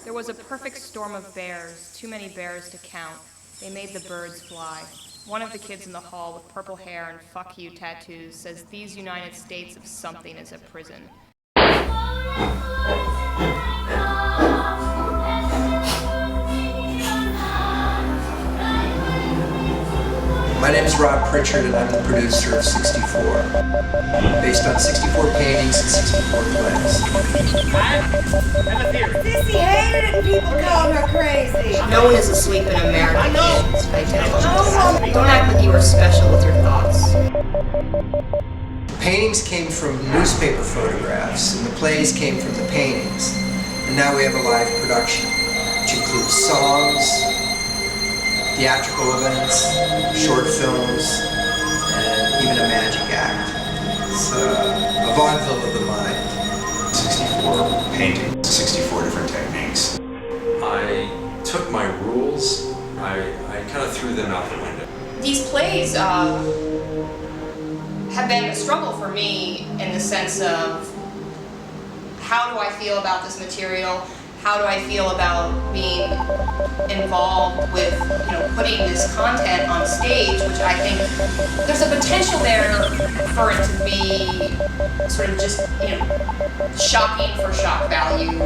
There was a perfect storm of bears, too many bears to count. They made the birds fly. One of the kids in the hall with purple hair and "fuck you" tattoos says these United States of something is a prison. My name is Rob Pritchard and I'm the producer of 64, based on 64 paintings and 64 plays. Sissy hated it and people called her crazy. No one is asleep in America, kids. Pay attention. Don't act like you are special with your thoughts. The paintings came from newspaper photographs and the plays came from the paintings. And now we have a live production, which includes songs, theatrical events, short films, and even a magic act. It's a vaudeville of the mind. 64 paintings, 64 different techniques. I took my rules, I kind of threw them out the window. These plays have been a struggle for me in the sense of how do I feel about this material? How do I feel about being involved with, putting this content on stage, which I think there's a potential there for it to be sort of just, shocking for shock value.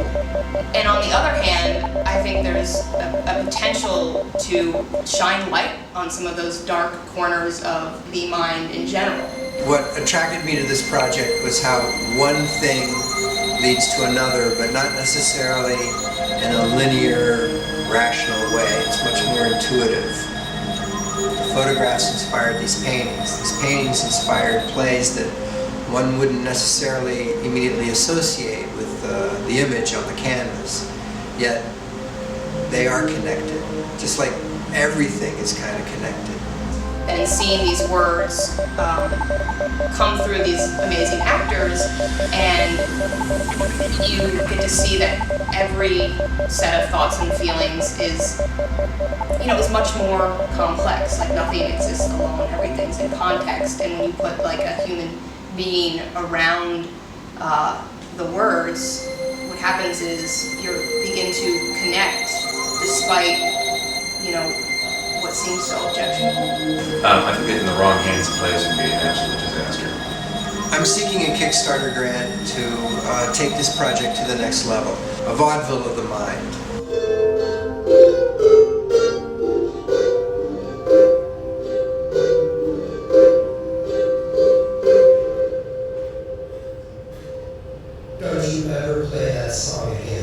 And on the other hand, I think there's a potential to shine light on some of those dark corners of the mind in general. What attracted me to this project was how one thing leads to another, but not necessarily in a linear, rational way. It's much more intuitive. The photographs inspired these paintings. These paintings inspired plays that one wouldn't necessarily immediately associate with the image on the canvas. Yet they are connected, just like everything is kind of connected. And seeing these words come through these amazing actors, and you get to see that every set of thoughts and feelings is, is much more complex. Like nothing exists alone, everything's in context, and when you put like a human being around the words, what happens is you begin to connect despite, what seems so objectionable. I think that in the wrong hands of plays would be an absolute disaster. I'm seeking a Kickstarter grant to take this project to the next level, a vaudeville of the mind. Don't you ever play that song again.